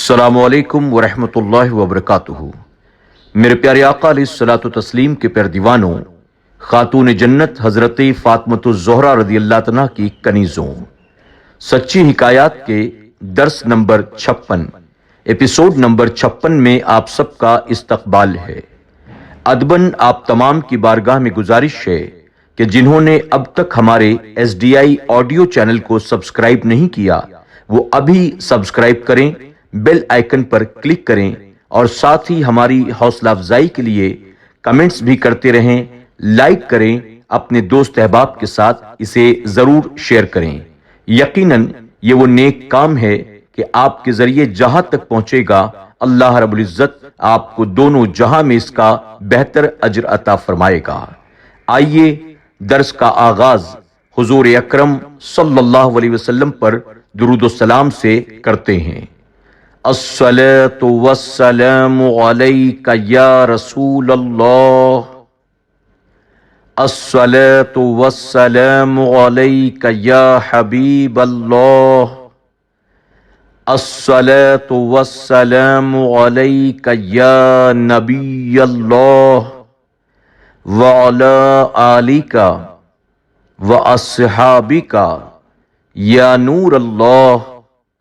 अस्सलामुअलैकुम वरहमतुल्लाहि वबरकातुहू। मेरे प्यारे आका अलैहिस्सलातु तस्लीम के प्यारे दीवानों, खातून जन्नत हजरत फातिमतुज़-ज़ोहरा रज़ियल्लाहु तआला की कनीज़ों, सच्ची हिकायत के दर्स नंबर 56 एपिसोड नंबर 56 में आप सबका इस्तकबाल है। अदबन आप तमाम की बारगाह में गुजारिश है कि जिन्होंने अब तक हमारे SDI ऑडियो चैनल को सब्सक्राइब नहीं किया वो अभी सब्सक्राइब करें, बेल आइकन पर क्लिक करें और साथ ही हमारी हौसला अफजाई के लिए कमेंट्स भी करते रहें, लाइक करें, अपने दोस्त अहबाब के साथ इसे जरूर शेयर करें। यकीनन ये वो नेक काम है कि आपके जरिए जहां तक पहुंचेगा अल्लाह रब्बुल इज्जत आपको दोनों जहां में इसका बेहतर अजर अता फरमाएगा। आइए दर्स का आगाज हुजूर अकरम सल्लल्लाहु अलैहि वसल्लम पर दुरूद व सलाम से करते हैं। अस्सलातु वस्सलामु अलैका या रसूल अल्लाह, अस्सलातु वस्सलामु अलैका या हबीब अल्लाह, अस्सलातु वस्सलामु अलैका या नबी अल्लाह व अला आलिका व अस्हाबिका या नूर अल्लाह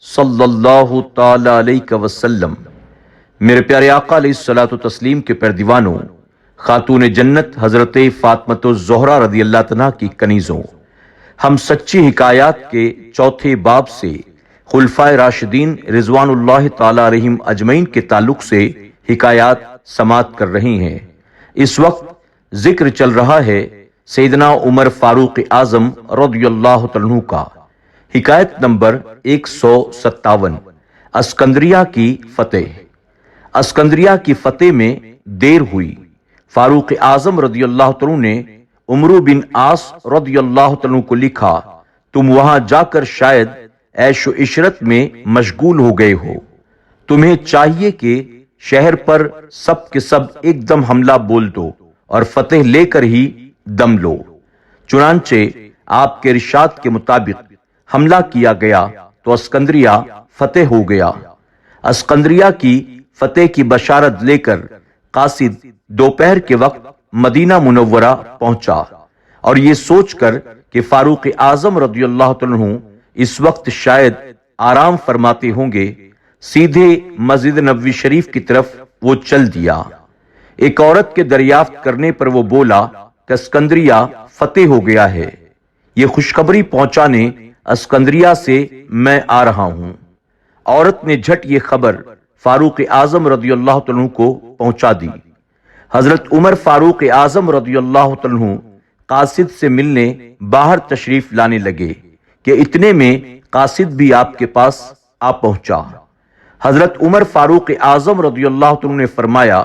सल्लल्लाहु ताला अलैहि वसल्लम। मेरे प्यारे आका अलैहिस्सलातु तस्लीम के प्यारे दीवानों, खातून जन्नत हजरत फातिमतुज़-ज़ोहरा रज़ियल्लाहु तआला की कनीज़ों, हम सच्ची हिकायत के चौथे बाब से खुलफाए राशिदीन रिज़वानुल्लाह ताला अलैहिम अजमईन के ताल्लुक से हिकायत समात कर रही हैं। इस वक्त जिक्र चल रहा है सैयदना उमर फारूक आजम रज़ियल्लाहु तआला अन्हु का। हिकायत नंबर 157, अस्कंद्रिया की फतेह। अस्कंद्रिया की फतेह में देर हुई। फारूक आजम रज़ियल्लाहु तआला ने उमर बिन आस रज़ियल्लाहु तआला को लिखा, तुम वहां जाकर शायद ऐशो इशरत में मशगूल हो गए हो। तुम्हें चाहिए कि शहर पर सब के सब एकदम हमला बोल दो और फतेह लेकर ही दम लो। चुनांचे आपके इरशाद के मुताबिक हमला किया गया तो अस्कंद्रिया फतेह हो गया। अस्कंद्रिया की फतेह की बशारत लेकर कासिद दोपहर के वक्त मदीना मुनव्वरा पहुंचा और ये सोचकर कि फारूक आजम रज़ियल्लाहु तआला अन्हु इस वक्त शायद आराम फरमाते होंगे, सीधे मस्जिद नबवी शरीफ की तरफ वो चल दिया। एक औरत के दरियाफ्त करने पर वो बोला कि अस्कंद्रिया फतेह हो गया है, ये खुशखबरी पहुंचाने अस्कंद्रिया से मैं आ रहा हूं। औरत ने झट ये खबर फारूक आजम रज़ियल्लाहु तआला अन्हु को पहुंचा दी। हजरत उमर फारूक आजम रज़ियल्लाहु तआला अन्हु कासिद से मिलने बाहर तशरीफ लाने लगे कि इतने में कासिद भी आपके पास आ पहुंचा। हजरत उमर फारूक आजम रज़ियल्लाहु तआला अन्हु ने फरमाया,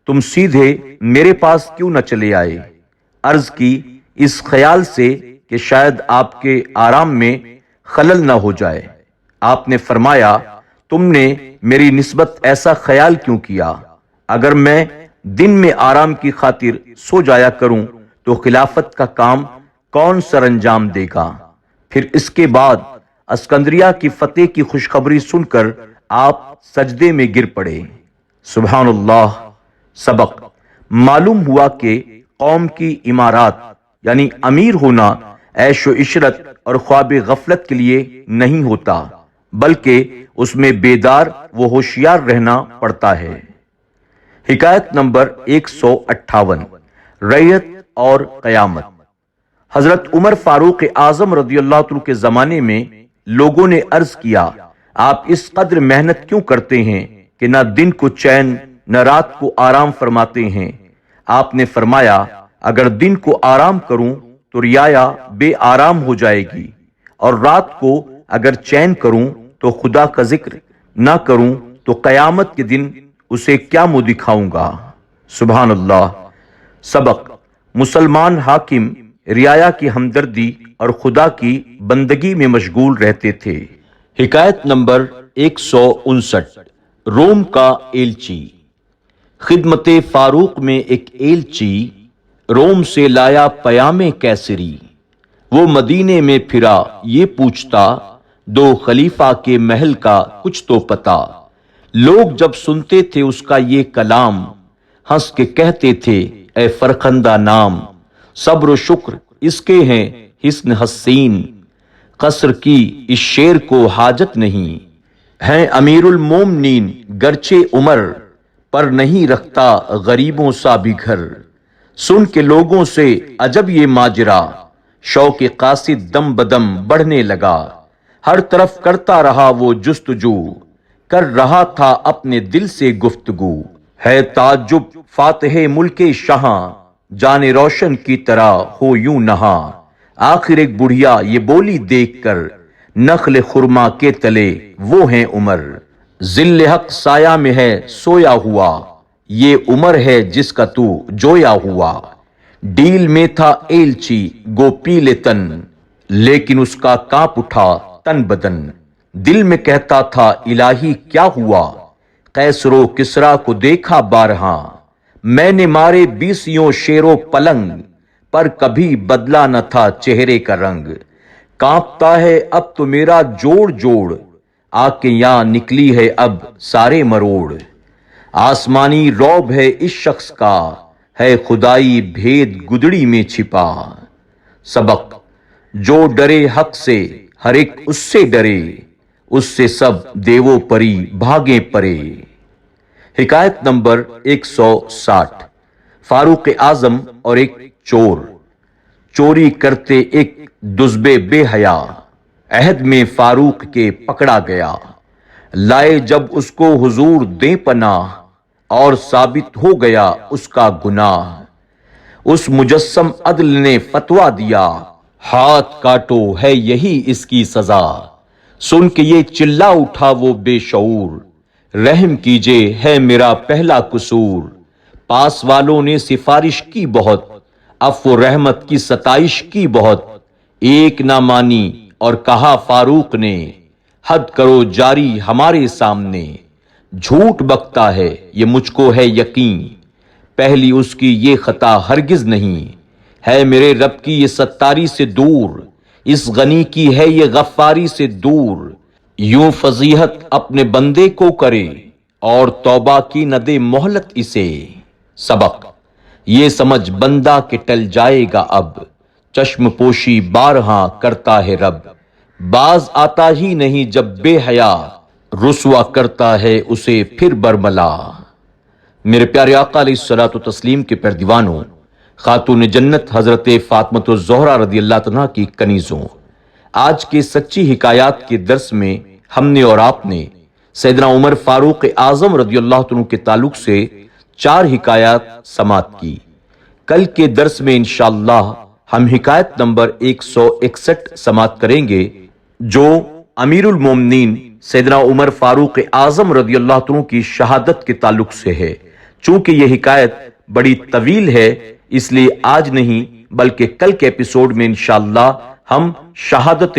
तुम सीधे मेरे पास क्यों न चले आए? अर्ज की इस ख्याल से कि शायद आपके आराम में खलल न हो जाए। आपने फरमाया, तुमने मेरी निस्बत ऐसा ख्याल क्यों किया? अगर मैं दिन में आराम की खातिर सो जाया करूं तो खिलाफत का काम कौन सरंजाम देगा? फिर इसके बाद अस्कंद्रिया की फतेह की खुशखबरी सुनकर आप सजदे में गिर पड़े। सुभानुल्लाह। सबक मालूम हुआ कि कौम की इमारत यानी अमीर होना ऐशो इशरत और ख्वाब गफलत के लिए नहीं होता, बल्कि उसमें बेदार व होशियार रहना पड़ता है। हिकायत नंबर 158, रैयत और कयामत। हजरत उमर फारूक आजम रज़ियल्लाहु तआला के जमाने में लोगों ने अर्ज किया, आप इस कद्र मेहनत क्यों करते हैं कि न दिन को चैन न रात को आराम फरमाते हैं? आपने फरमाया, अगर दिन को आराम करूं तो रियाया बे आराम हो जाएगी और रात को अगर चैन करूं तो खुदा का जिक्र ना करूं तो कयामत के दिन उसे क्या मुंह दिखाऊंगा। सुभान अल्लाह। सबक मुसलमान हाकिम रियाया की हमदर्दी और खुदा की बंदगी में मशगूल रहते थे। हिकायत नंबर 159, रोम का एलची। खिदमते फारूक में एक एलची रोम से लाया पयामे कैसरी। वो मदीने में फिरा ये पूछता, दो खलीफा के महल का कुछ तो पता। लोग जब सुनते थे उसका ये कलाम, हंस के कहते थे ए फरखंदा नाम। सब्र शुक्र इसके हैं हिस्न हसीन, कसर की इस शेर को हाजत नहीं। है अमीरुल मोमनीन गरचे उमर, पर नहीं रखता गरीबों सा भी घर। सुन के लोगों से अजब ये माजरा, शौक कासिद दम बदम बढ़ने लगा। हर तरफ करता रहा वो जुस्तजू, कर रहा था अपने दिल से गुफ्तगू। है ताज्जुब फातिह मुल्के शाहां, जाने रोशन की तरह हो यूं नहा। आखिर एक बुढ़िया ये बोली देखकर, नखले खुरमा के तले वो हैं उमर। जिल्ले हक साया में है सोया हुआ, ये उमर है जिसका तू जोया हुआ। डील में था एलची गोपीले तन, लेकिन उसका कांप उठा तन बदन। दिल में कहता था इलाही क्या हुआ, कैसरो किसरा को देखा बारहा। मैंने मारे बीसियों शेरों पलंग, पर कभी बदला न था चेहरे का रंग। कांपता है अब तो मेरा जोड़ जोड़, आके यहां निकली है अब सारे मरोड़। आसमानी रौब है इस शख्स का, है खुदाई भेद गुदड़ी में छिपा। सबक जो डरे हक से हर एक उससे डरे, उससे सब देवो परी भागे परे। हिकायत नंबर 160। फारूक आजम और एक चोर। चोरी करते एक दुज़्बे बेहया, अहद में फारूक के पकड़ा गया। लाए जब उसको हुजूर दे पनाह, और साबित हो गया उसका गुनाह। उस मुजस्सम अदल ने फतवा दिया, हाथ काटो है यही इसकी सजा। सुन के ये चिल्ला उठा वो बेशऊर, रहम कीजिए है मेरा पहला कसूर। पास वालों ने सिफारिश की बहुत, अफ़्व रहमत की सताइश की बहुत। एक ना मानी और कहा फारूक ने, हद करो जारी हमारे सामने। झूठ बकता है ये मुझको है यकीन, पहली उसकी ये खता हरगिज नहीं। है मेरे रब की ये सत्तारी से दूर, इस गनी की है ये गफ्फारी से दूर। यूं फजीहत अपने बंदे को करे, और तौबा की न दे मोहलत इसे। सबक ये समझ बंदा के टल जाएगा अब, चश्म पोशी बारहा करता है रब। बाज आता ही नहीं जब बेहया, रुसवा करता है उसे फिर बरमला। मेरे प्यारे आका अलैहिस्सलातु तस्लीम के प्यारे दीवानों, खातून जन्नत हजरत फातिमा ज़ोहरा रदियल्लाहु तआला की कनीज़ों, आज के सच्ची हिकायात के दर्स में हमने और आपने सैयदना उमर फारूक आजम रदियल्लाहु तआला के ताल्लुक से 4 हिकायात समात की। कल के दर्स में इंशाअल्लाह हम हिकायत नंबर 161 समात करेंगे, जो अमीरुल मोमिनीन सैयदना उमर फारूक आजम रदियल्लाहु तआला की शहादत के ताल्लुक से है। चूंकि यह हिकायत बड़ी तवील है, इसलिए आज नहीं बल्कि कल के एपिसोड में इंशाअल्लाह हम शहादत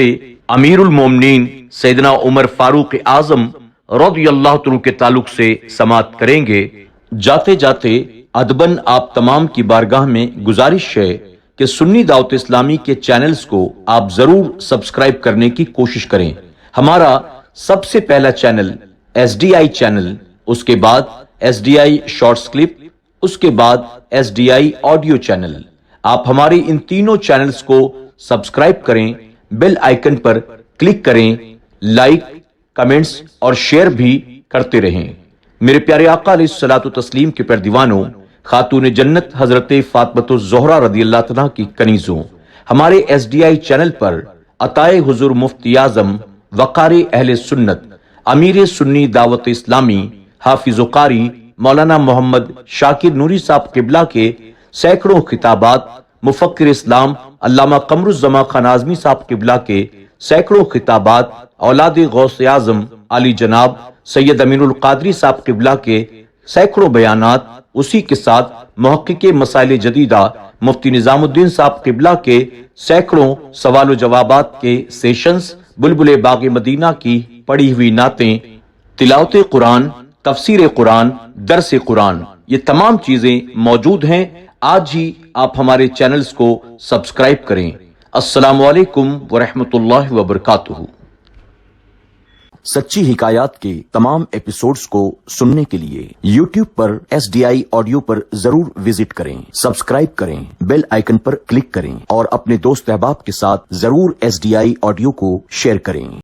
अमीरुल मोमिनीन सैयदना उमर फारूक आजम रदियल्लाहु तआला के ताल्लुक से समात करेंगे। जाते जाते अदबन आप तमाम की बारगाह में गुजारिश है कि सुन्नी दावत इस्लामी के चैनल्स को आप जरूर सब्सक्राइब करने की कोशिश करें। हमारा सबसे पहला चैनल SDI चैनल, उसके बाद SDI शॉर्ट्स क्लिप, उसके बाद SDI ऑडियो चैनल। आप हमारे इन तीनों चैनल्स को सब्सक्राइब करें, बेल आइकन पर क्लिक करें, लाइक, कमेंट्स और शेयर भी करते रहें। मेरे प्यारे आका अलैहिस्सलातु तस्लीम के प्यारे दीवानों, खातून जन्नत हजरत फातिमा ज़ोहरा रदियल्लाहु तआला की कनीज़ों, हमारे SDI चैनल पर अताए हुजूर मुफ्ती आजम वक़ारे अहले सुन्नत अमीर सुन्नी दावत इस्लामी हाफिज़ कारी मौलाना मोहम्मद शाकिर नूरी साहब किबला के सैकड़ों खिताबात, मुफक्किर इस्लाम अल्लामा कमरुज़्ज़मा खान आज़मी साहब किबला के सैकड़ों खिताबात, औलाद गौस आज़म अली जनाब सैयद अमीनुल कादरी साहब किबला के सैकड़ों बयानात, उसी के साथ मुहक्किक मसाइल जदीदा मुफ्ती निजामुद्दीन साहब किबला के सैकड़ों सवाल जवाबात के सेशंस, बुलबुल बाग मदीना की पढ़ी हुई नातें, तिलावत कुरान, तफसीर कुरान, दरस कुरान, ये तमाम चीजें मौजूद हैं। आज ही आप हमारे चैनल्स को सब्सक्राइब करें। अस्सलामु अलैकुम व रहमतुल्लाहि व बरकातुहू। سچی حکایات کے تمام ایپیسوڈز کو سننے کے لیے یوٹیوب پر SDI آڈیو پر ضرور وزٹ کریں، سبسکرائب کریں، بیل آئیکن پر کلک کریں اور اپنے دوست احباب کے ساتھ ضرور SDI آڈیو کو شیئر کریں۔